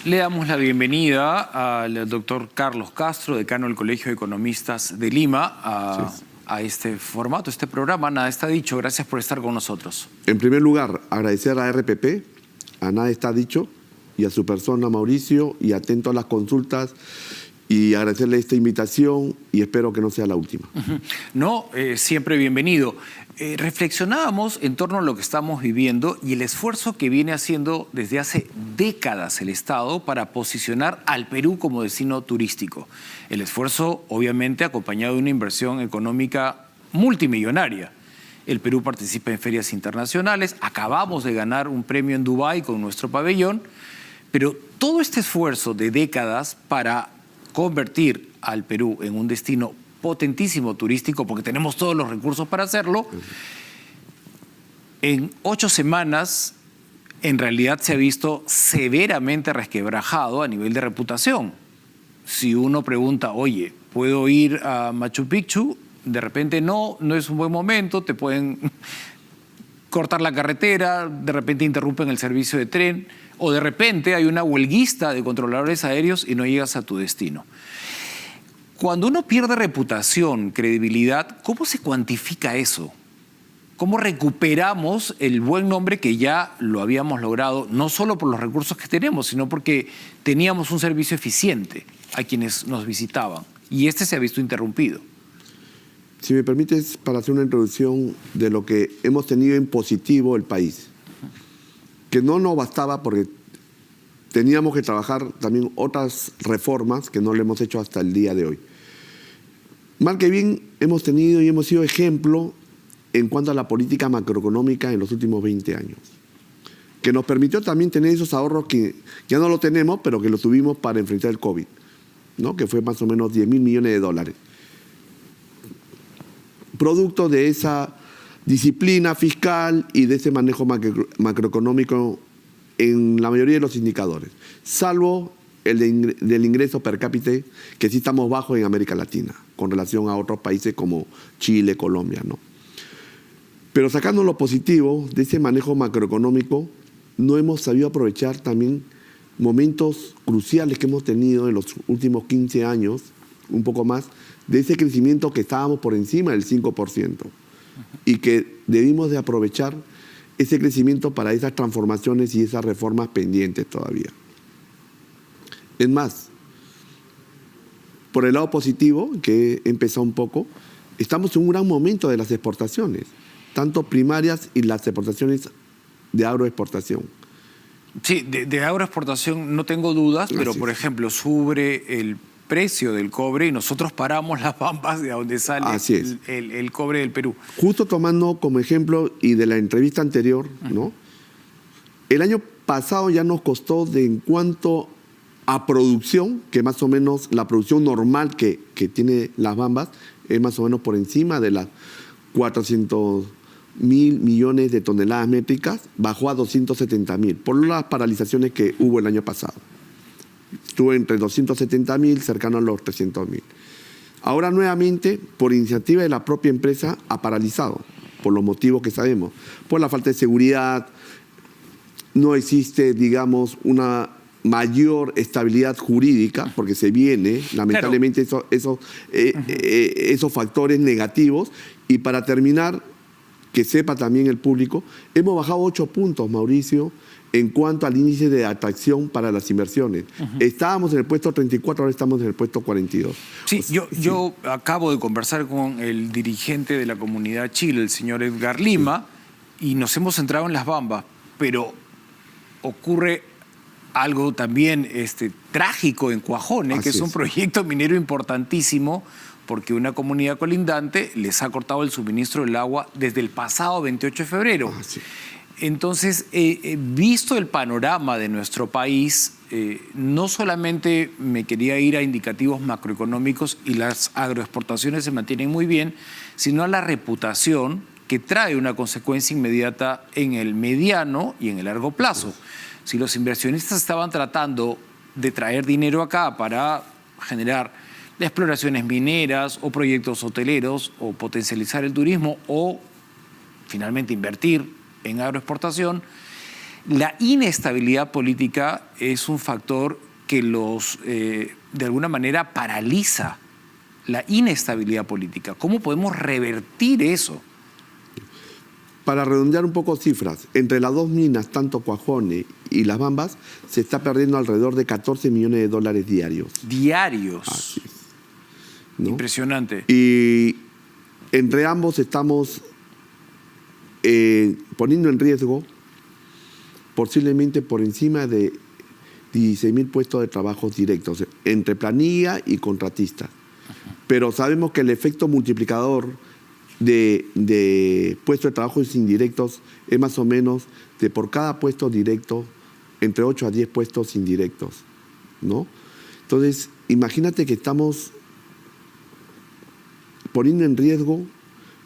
Le damos la bienvenida al doctor Carlos Castro, decano del Colegio de Economistas de Lima, a este formato, este programa. Nada está dicho. Gracias por estar con nosotros. En primer lugar, agradecer a RPP, a Nada está dicho, y a su persona, Mauricio, y atento a las consultas, y agradecerle esta invitación, y espero que no sea la última. No, siempre bienvenido. Reflexionábamos en torno a lo que estamos viviendo y el esfuerzo que viene haciendo desde hace décadas el Estado para posicionar al Perú como destino turístico. El esfuerzo, obviamente, acompañado de una inversión económica multimillonaria. El Perú participa en ferias internacionales, acabamos de ganar un premio en Dubái con nuestro pabellón, pero todo este esfuerzo de décadas para convertir al Perú en un destino potentísimo turístico, porque tenemos todos los recursos para hacerlo, en 8 semanas en realidad se ha visto severamente resquebrajado a nivel de reputación. Si uno pregunta, oye, ¿puedo ir a Machu Picchu? De repente no es un buen momento, te pueden cortar la carretera, de repente interrumpen el servicio de tren, o de repente hay una huelguista de controladores aéreos y no llegas a tu destino. Cuando uno pierde reputación, credibilidad, ¿cómo se cuantifica eso? ¿Cómo recuperamos el buen nombre que ya lo habíamos logrado, no solo por los recursos que tenemos, sino porque teníamos un servicio eficiente a quienes nos visitaban? Y este se ha visto interrumpido. Si me permites, para hacer una introducción de lo que hemos tenido en positivo el país, que no nos bastaba porque teníamos que trabajar también otras reformas que no le hemos hecho hasta el día de hoy. Mal que bien hemos tenido y hemos sido ejemplo en cuanto a la política macroeconómica en los últimos 20 años, que nos permitió también tener esos ahorros que ya no lo tenemos, pero que lo tuvimos para enfrentar el COVID, ¿no? Que fue más o menos 10.000 millones de dólares. Producto de esa disciplina fiscal y de ese manejo macroeconómico en la mayoría de los indicadores, salvo el del ingreso per cápita, que sí estamos bajos en América Latina, con relación a otros países como Chile, Colombia, ¿no? Pero sacando lo positivo de ese manejo macroeconómico, no hemos sabido aprovechar también momentos cruciales que hemos tenido en los últimos 15 años, un poco más, de ese crecimiento que estábamos por encima del 5%, y que debimos de aprovechar ese crecimiento para esas transformaciones y esas reformas pendientes todavía. Es más, por el lado positivo, que he empezado un poco, estamos en un gran momento de las exportaciones, tanto primarias y las exportaciones de agroexportación. Sí, de agroexportación no tengo dudas, pero por ejemplo, sube el precio del cobre y nosotros paramos las bambas de donde sale el cobre del Perú. Justo tomando como ejemplo y de la entrevista anterior, ¿no? El año pasado ya nos costó en cuanto a producción, que más o menos la producción normal que tiene las bambas es más o menos por encima de las 400.000 millones de toneladas métricas, bajó a 270.000 por las paralizaciones que hubo el año pasado. Estuvo entre 270.000, cercano a los 300.000. Ahora nuevamente, por iniciativa de la propia empresa, ha paralizado, por los motivos que sabemos. Por la falta de seguridad, no existe, digamos, una mayor estabilidad jurídica, porque se viene, lamentablemente, esos factores negativos. Y para terminar, que sepa también el público, hemos bajado 8 puntos, Mauricio, en cuanto al índice de atracción para las inversiones. Estábamos en el puesto 34, ahora estamos en el puesto 42. Sí, yo acabo de conversar con el dirigente de la comunidad Chile, el señor Edgar Lima, y nos hemos centrado en las bambas, pero ocurre algo también trágico en Cuajone, que es un proyecto minero importantísimo, porque una comunidad colindante les ha cortado el suministro del agua desde el pasado 28 de febrero. Entonces, visto el panorama de nuestro país, no solamente me quería ir a indicativos macroeconómicos y las agroexportaciones se mantienen muy bien, sino a la reputación que trae una consecuencia inmediata en el mediano y en el largo plazo. Si los inversionistas estaban tratando de traer dinero acá para generar exploraciones mineras o proyectos hoteleros o potencializar el turismo o finalmente invertir en agroexportación, la inestabilidad política es un factor que de alguna manera paraliza la inestabilidad política. ¿Cómo podemos revertir eso? Para redondear un poco cifras, entre las dos minas, tanto Cuajone y Las Bambas, se está perdiendo alrededor de 14 millones de dólares diarios. Diarios. Así es, ¿no? Impresionante. Y entre ambos estamos poniendo en riesgo posiblemente por encima de 16.000 puestos de trabajo directos, entre planilla y contratistas. Pero sabemos que el efecto multiplicador de puestos de trabajo indirectos es más o menos de por cada puesto directo, entre 8 a 10 puestos indirectos, ¿no? Entonces, imagínate que estamos poniendo en riesgo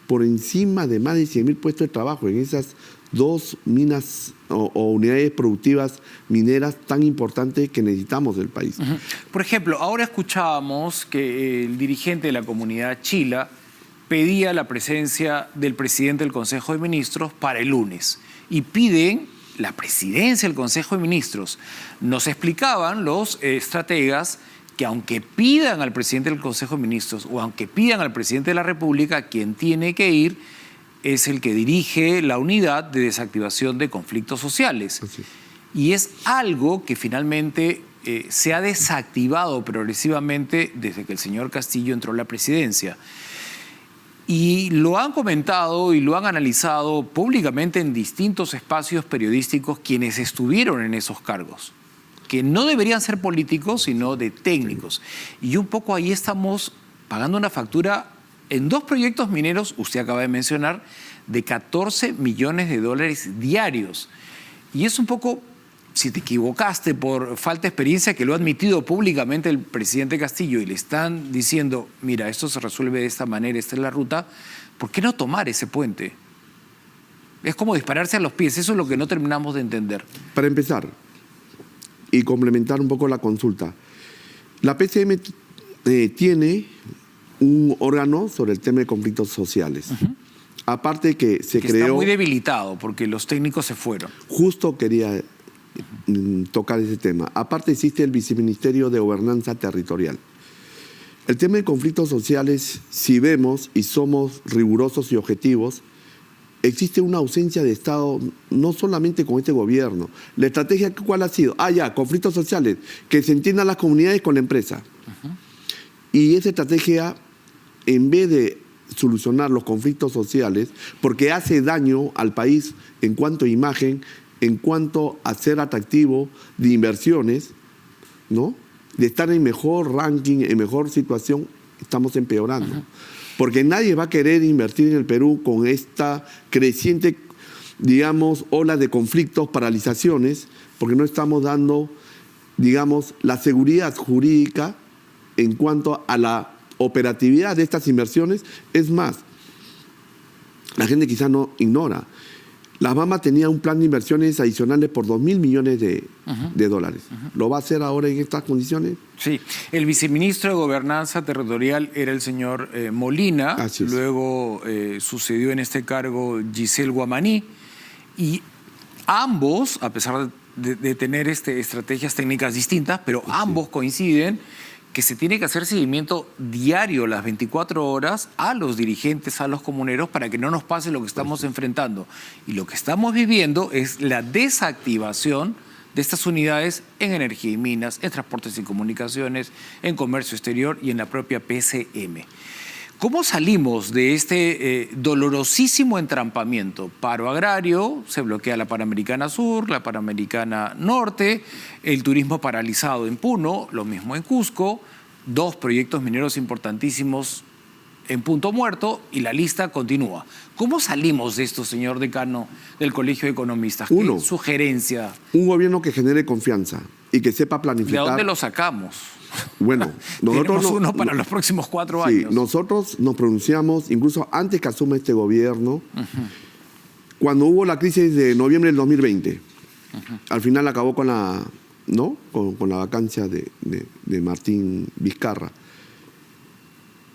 por encima de más de 100.000 puestos de trabajo en esas dos minas o unidades productivas mineras tan importantes que necesitamos del país. Por ejemplo, ahora escuchábamos que el dirigente de la comunidad Chila pedía la presencia del presidente del Consejo de Ministros para el lunes y piden la presidencia del Consejo de Ministros. Nos explicaban los estrategas que aunque pidan al presidente del Consejo de Ministros o aunque pidan al presidente de la República, quien tiene que ir es el que dirige la unidad de desactivación de conflictos sociales. Así. Y es algo que finalmente se ha desactivado progresivamente desde que el señor Castillo entró a la presidencia. Y lo han comentado y lo han analizado públicamente en distintos espacios periodísticos quienes estuvieron en esos cargos, que no deberían ser políticos, sino de técnicos. Y un poco ahí estamos pagando una factura en dos proyectos mineros, usted acaba de mencionar, de 14 millones de dólares diarios. Y es un poco, si te equivocaste por falta de experiencia, que lo ha admitido públicamente el presidente Castillo y le están diciendo, mira, esto se resuelve de esta manera, esta es la ruta, ¿por qué no tomar ese puente? Es como dispararse a los pies, eso es lo que no terminamos de entender. Para empezar, y complementar un poco la consulta, la PCM tiene un órgano sobre el tema de conflictos sociales. Aparte que se creó... Está muy debilitado porque los técnicos se fueron. Justo quería tocar ese tema. Aparte existe el Viceministerio de Gobernanza Territorial. El tema de conflictos sociales, si vemos y somos rigurosos y objetivos, existe una ausencia de Estado, no solamente con este gobierno. La estrategia, ¿cuál ha sido? Conflictos sociales, que se entiendan las comunidades con la empresa. Y esa estrategia, en vez de solucionar los conflictos sociales, porque hace daño al país en cuanto a imagen, en cuanto a ser atractivo de inversiones, ¿no? De estar en mejor ranking, en mejor situación, estamos empeorando. Porque nadie va a querer invertir en el Perú con esta creciente, digamos, ola de conflictos, paralizaciones, porque no estamos dando, digamos, la seguridad jurídica en cuanto a la operatividad de estas inversiones. Es más, la gente quizás no ignora, Las Bambas tenía un plan de inversiones adicionales por 2.000 millones de dólares. ¿Lo va a hacer ahora en estas condiciones? Sí. El viceministro de Gobernanza Territorial era el señor Molina. Así es. Luego sucedió en este cargo Giselle Guamaní. Y ambos, a pesar de tener estrategias técnicas distintas, pero ambos coinciden que se tiene que hacer seguimiento diario, las 24 horas, a los dirigentes, a los comuneros, para que no nos pase lo que estamos enfrentando. Y lo que estamos viviendo es la desactivación de estas unidades en energía y minas, en transportes y comunicaciones, en comercio exterior y en la propia PCM. ¿Cómo salimos de este dolorosísimo entrampamiento? Paro agrario, se bloquea la Panamericana Sur, la Panamericana Norte, el turismo paralizado en Puno, lo mismo en Cusco, 2 proyectos mineros importantísimos en punto muerto y la lista continúa. ¿Cómo salimos de esto, señor decano del Colegio de Economistas? ¿Qué sugerencia? Un gobierno que genere confianza y que sepa planificar. ¿De dónde lo sacamos? Bueno, nosotros tenemos uno para los próximos 4 sí, años. Nosotros nos pronunciamos, incluso antes que asuma este gobierno, cuando hubo la crisis de noviembre del 2020. Al final acabó con la, ¿no? con la vacancia de Martín Vizcarra.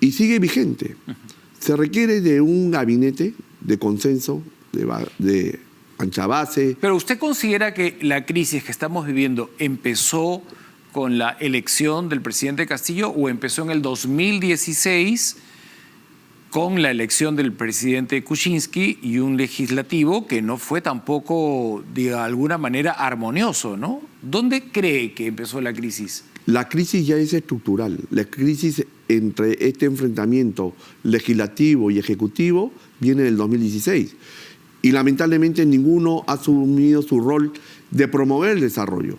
Y sigue vigente. Se requiere de un gabinete de consenso, de ancha base. Pero ¿usted considera que la crisis que estamos viviendo empezó con la elección del presidente Castillo o empezó en el 2016 con la elección del presidente Kuczynski y un legislativo que no fue tampoco, de alguna manera, armonioso, ¿no? ¿Dónde cree que empezó la crisis? La crisis ya es estructural. La crisis entre este enfrentamiento legislativo y ejecutivo viene del 2016. Y lamentablemente ninguno ha asumido su rol de promover el desarrollo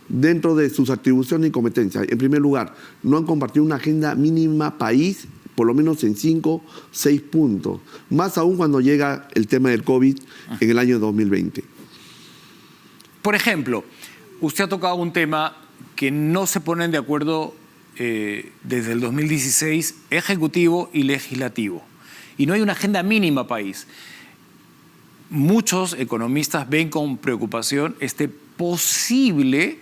dentro de sus atribuciones y competencias. En primer lugar, no han compartido una agenda mínima país, por lo menos en 5, 6 puntos. Más aún cuando llega el tema del COVID en el año 2020. Por ejemplo, usted ha tocado un tema que no se ponen de acuerdo desde el 2016, ejecutivo y legislativo. Y no hay una agenda mínima país. Muchos economistas ven con preocupación este posible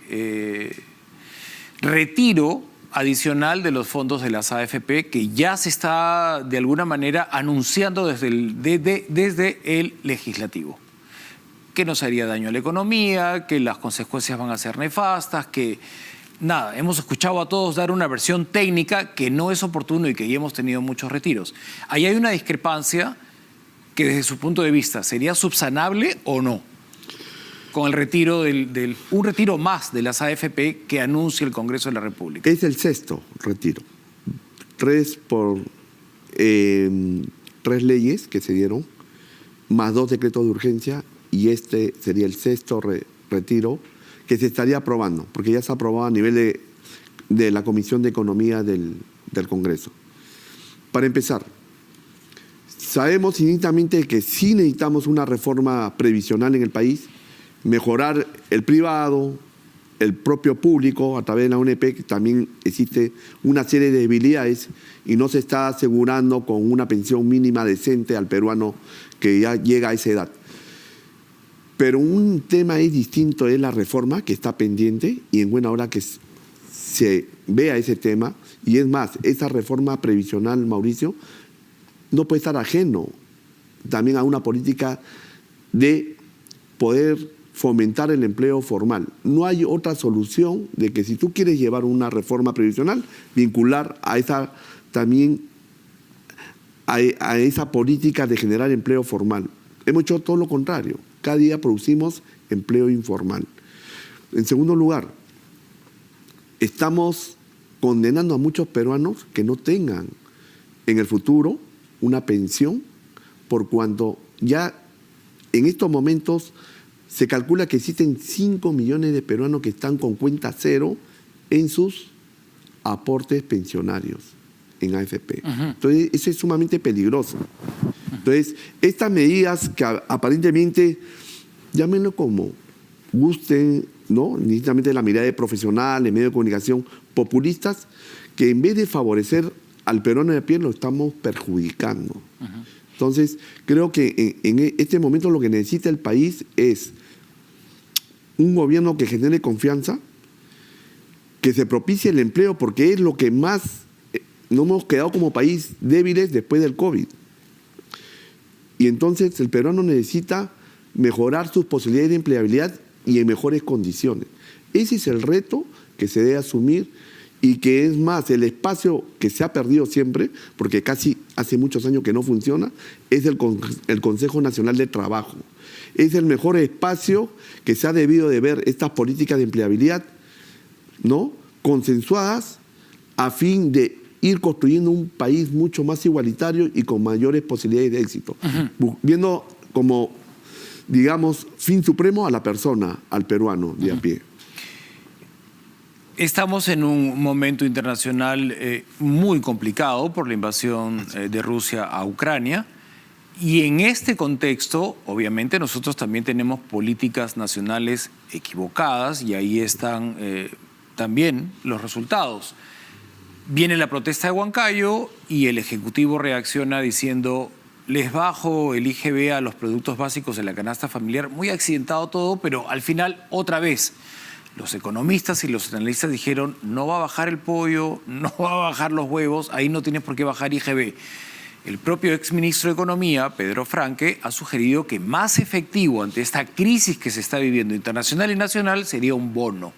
retiro adicional de los fondos de las AFP que ya se está de alguna manera anunciando desde el legislativo. Que nos haría daño a la economía, que las consecuencias van a ser nefastas, que nada, hemos escuchado a todos dar una versión técnica que no es oportuno y que ya hemos tenido muchos retiros. Ahí hay una discrepancia que desde su punto de vista sería subsanable o no con el retiro un retiro más de las AFP que anuncia el Congreso de la República. Es el 6º retiro. 3 leyes que se dieron, más 2 decretos de urgencia, y este sería el 6º retiro que se estaría aprobando, porque ya se ha aprobado a nivel de la Comisión de Economía del Congreso. Para empezar, sabemos inmediatamente que sí necesitamos una reforma previsional en el país, mejorar el privado, el propio público a través de la UNP, que también existe una serie de debilidades y no se está asegurando con una pensión mínima decente al peruano que ya llega a esa edad. Pero un tema es distinto, es la reforma que está pendiente y en buena hora que se vea ese tema. Y es más, esa reforma previsional, Mauricio, no puede estar ajeno también a una política de poder fomentar el empleo formal. No hay otra solución de que si tú quieres llevar una reforma previsional, vincular a esa también a esa política de generar empleo formal. Hemos hecho todo lo contrario. Cada día producimos empleo informal. En segundo lugar, estamos condenando a muchos peruanos que no tengan en el futuro una pensión, por cuanto ya en estos momentos se calcula que existen 5 millones de peruanos que están con cuenta cero en sus aportes pensionarios en AFP. Entonces, eso es sumamente peligroso. Entonces, estas medidas que aparentemente, llámenlo como gusten, ¿no? Necesariamente la mirada de profesionales, medios de comunicación populistas, que en vez de favorecer al peruano de a pie, lo estamos perjudicando. Entonces, creo que en este momento lo que necesita el país es un gobierno que genere confianza, que se propicie el empleo, porque es lo que más nos hemos quedado como país débiles después del COVID. Y entonces el peruano necesita mejorar sus posibilidades de empleabilidad y en mejores condiciones. Ese es el reto que se debe asumir y que es más, el espacio que se ha perdido siempre, porque casi hace muchos años que no funciona, es el Consejo Nacional de Trabajo. Es el mejor espacio que se ha debido de ver estas políticas de empleabilidad, ¿no?, consensuadas a fin de ir construyendo un país mucho más igualitario y con mayores posibilidades de éxito. Viendo como, digamos, fin supremo a la persona, al peruano de a pie. Estamos en un momento internacional muy complicado por la invasión de Rusia a Ucrania. Y en este contexto, obviamente, nosotros también tenemos políticas nacionales equivocadas y ahí están también los resultados. Viene la protesta de Huancayo y el Ejecutivo reacciona diciendo: les bajo el IGB a los productos básicos de la canasta familiar. Muy accidentado todo, pero al final, otra vez, los economistas y los analistas dijeron: no va a bajar el pollo, no va a bajar los huevos, ahí no tienes por qué bajar IGB. El propio exministro de Economía, Pedro Franque, ha sugerido que más efectivo ante esta crisis que se está viviendo internacional y nacional sería un bono.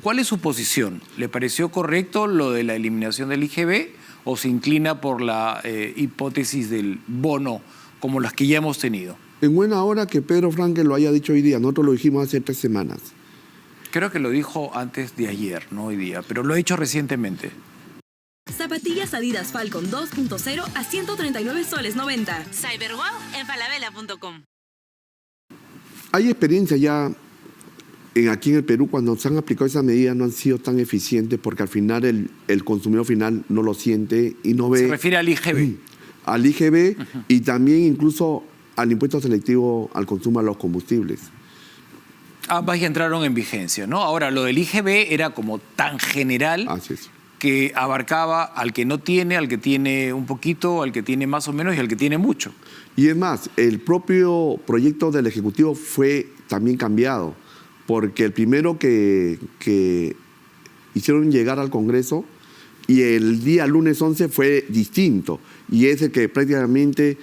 ¿Cuál es su posición? ¿Le pareció correcto lo de la eliminación del IGB o se inclina por la hipótesis del bono como las que ya hemos tenido? En buena hora que Pedro Franque lo haya dicho hoy día. Nosotros lo dijimos hace 3 semanas. Creo que lo dijo antes de ayer, no hoy día, pero lo ha hecho recientemente. Zapatillas Adidas Falcon 2.0 a 139 soles 90. Cyberwow en falabella.com. Hay experiencia ya aquí en el Perú cuando se han aplicado esas medidas, no han sido tan eficientes porque al final el consumidor final no lo siente y no ve... Se refiere al IGB. Al IGB y también incluso al impuesto selectivo al consumo de los combustibles. Ambas ya entraron en vigencia, ¿no? Ahora, lo del IGB era como tan general que abarcaba al que no tiene, al que tiene un poquito, al que tiene más o menos y al que tiene mucho. Y es más, el propio proyecto del Ejecutivo fue también cambiado, porque el primero que hicieron llegar al Congreso y el día lunes 11 fue distinto, y es el que prácticamente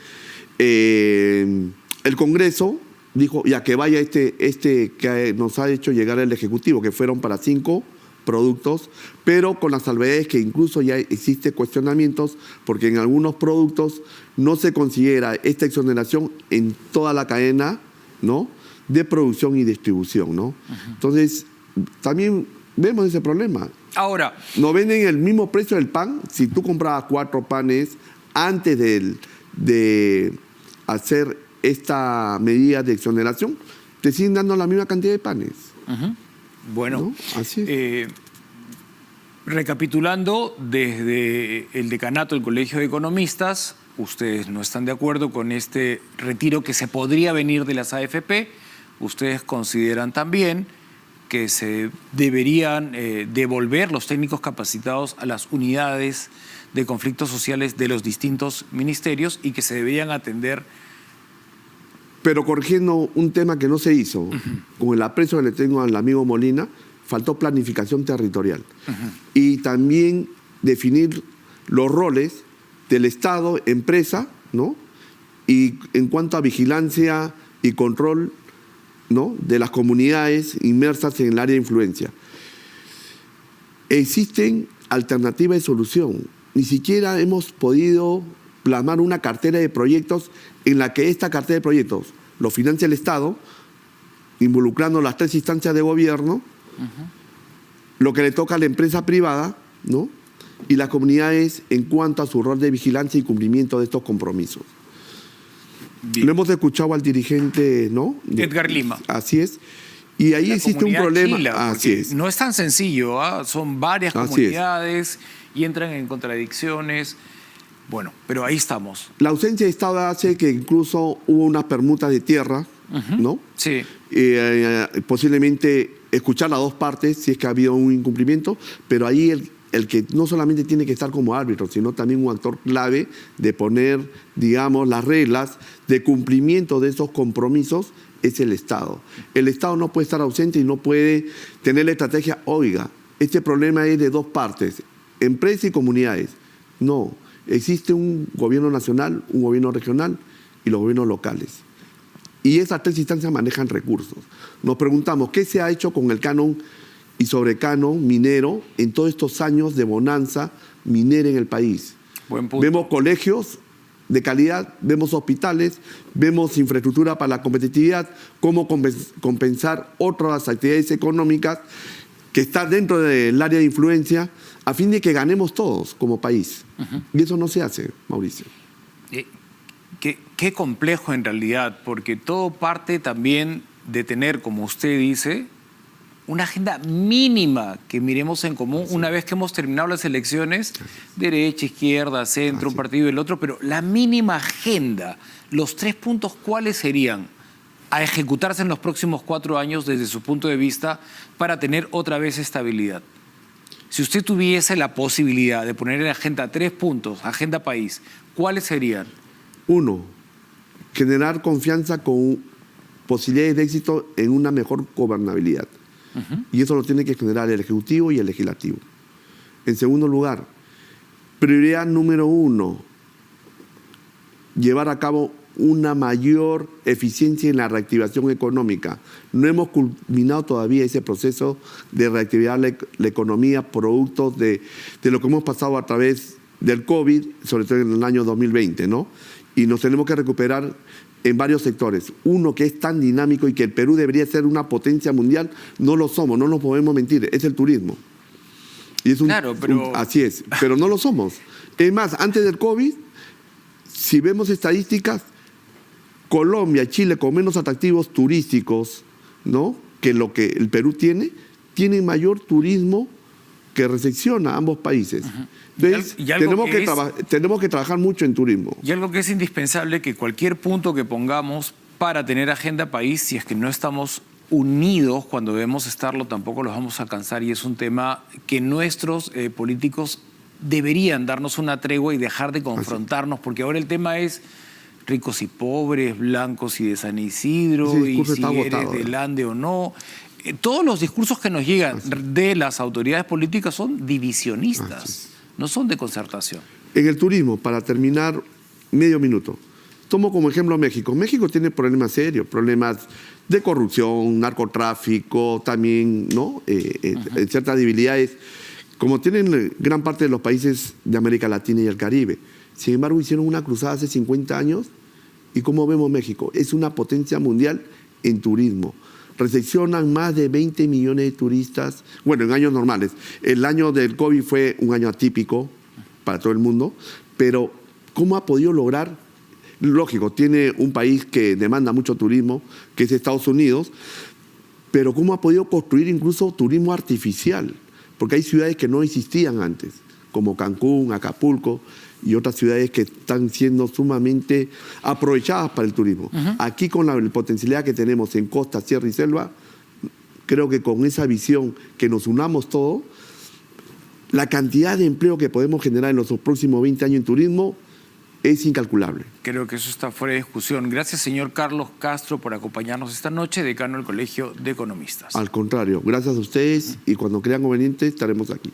el Congreso dijo, ya que vaya este que nos ha hecho llegar el Ejecutivo, que fueron para 5 productos, pero con las salvedades que incluso ya existe cuestionamientos, porque en algunos productos no se considera esta exoneración en toda la cadena, ¿no?, de producción y distribución, ¿no? Entonces, también vemos ese problema. Ahora, no venden el mismo precio del pan. Si tú comprabas 4 panes antes de hacer esta medida de exoneración, te siguen dando la misma cantidad de panes. Bueno, ¿no? Así es. Recapitulando, desde el decanato del Colegio de Economistas, ustedes no están de acuerdo con este retiro que se podría venir de las AFP. Ustedes consideran también que se deberían devolver los técnicos capacitados a las unidades de conflictos sociales de los distintos ministerios y que se deberían atender. Pero corrigiendo un tema que no se hizo, con el aprecio que le tengo al amigo Molina, faltó planificación territorial. Y también definir los roles del Estado, empresa, ¿no?, y en cuanto a vigilancia y control, ¿no?, de las comunidades inmersas en el área de influencia. Existen alternativas de solución. Ni siquiera hemos podido plasmar una cartera de proyectos en la que esta cartera de proyectos lo financia el Estado, involucrando las 3 instancias de gobierno, lo que le toca a la empresa privada, ¿no?, y las comunidades en cuanto a su rol de vigilancia y cumplimiento de estos compromisos. Bien. Lo hemos escuchado al dirigente, ¿no?, Edgar Lima. Así es. Y ahí existe un problema. Chila, así es. No es tan sencillo, ¿eh? Son varias comunidades y entran en contradicciones. Bueno, pero ahí estamos. La ausencia de Estado hace que incluso hubo una permuta de tierra, ¿no? Sí. Posiblemente escuchar las 2 partes si es que ha habido un incumplimiento, pero ahí el que no solamente tiene que estar como árbitro, sino también un actor clave de poner, digamos, las reglas de cumplimiento de esos compromisos es el Estado. El Estado no puede estar ausente y no puede tener la estrategia, oiga, este problema es de 2 partes, empresas y comunidades. No, existe un gobierno nacional, un gobierno regional y los gobiernos locales. Y esas 3 instancias manejan recursos. Nos preguntamos, ¿qué se ha hecho con el canon y sobrecanon minero en todos estos años de bonanza minera en el país? Buen punto. Vemos colegios de calidad, vemos hospitales, vemos infraestructura para la competitividad, cómo compensar otras actividades económicas que están dentro del área de influencia a fin de que ganemos todos como país. Y eso no se hace, Mauricio. Qué complejo en realidad, porque todo parte también de tener, como usted dice, una agenda mínima que miremos en común una vez que hemos terminado las elecciones, derecha, izquierda, centro, un partido y el otro, pero la mínima agenda, los 3 puntos, ¿cuáles serían a ejecutarse en los próximos 4 años desde su punto de vista para tener otra vez estabilidad? Si usted tuviese la posibilidad de poner en agenda 3 puntos, agenda país, ¿cuáles serían? 1, generar confianza con posibilidades de éxito en una mejor gobernabilidad. Y eso lo tiene que generar el Ejecutivo y el Legislativo. En segundo lugar, prioridad número 1, llevar a cabo una mayor eficiencia en la reactivación económica. No hemos culminado todavía ese proceso de reactivar la economía producto de lo que hemos pasado a través del COVID, sobre todo en el año 2020, ¿no? Y nos tenemos que recuperar en varios sectores. Uno que es tan dinámico y que el Perú debería ser una potencia mundial, no lo somos, no nos podemos mentir, es el turismo. Y es Claro, pero... así es, pero no lo somos. Es más, antes del COVID, si vemos estadísticas, Colombia y Chile, con menos atractivos turísticos, ¿no?, que lo que el Perú tienen mayor turismo que recepciona a ambos países. Entonces, Y algo tenemos que trabajar mucho en turismo. Y algo que es indispensable, que cualquier punto que pongamos para tener agenda país, si es que no estamos unidos cuando debemos estarlo, tampoco los vamos a alcanzar, y es un tema que nuestros políticos deberían darnos una tregua y dejar de confrontarnos, porque ahora el tema es ricos y pobres, blancos y de San Isidro, y si eres del Ande o no. Todos los discursos que nos llegan de las autoridades políticas son divisionistas, no son de concertación. En el turismo, para terminar, medio minuto. Tomo como ejemplo México. México tiene problemas serios, problemas de corrupción, narcotráfico, también, ¿no? Ciertas debilidades, como tienen gran parte de los países de América Latina y el Caribe. Sin embargo, hicieron una cruzada hace 50 años y ¿cómo vemos México? Es una potencia mundial en turismo. Recepcionan más de 20 millones de turistas, bueno, en años normales. El año del COVID fue un año atípico para todo el mundo, pero ¿cómo ha podido lograr? Lógico, tiene un país que demanda mucho turismo, que es Estados Unidos, pero ¿cómo ha podido construir incluso turismo artificial? Porque hay ciudades que no existían antes, como Cancún, Acapulco y otras ciudades que están siendo sumamente aprovechadas para el turismo. Aquí, con la potencialidad que tenemos en costa, sierra y selva, creo que con esa visión que nos unamos todos, la cantidad de empleo que podemos generar en los próximos 20 años en turismo es incalculable. Creo que eso está fuera de discusión. Gracias, señor Carlos Castro, por acompañarnos esta noche, decano del Colegio de Economistas. Al contrario, gracias a ustedes y cuando crean conveniente estaremos aquí.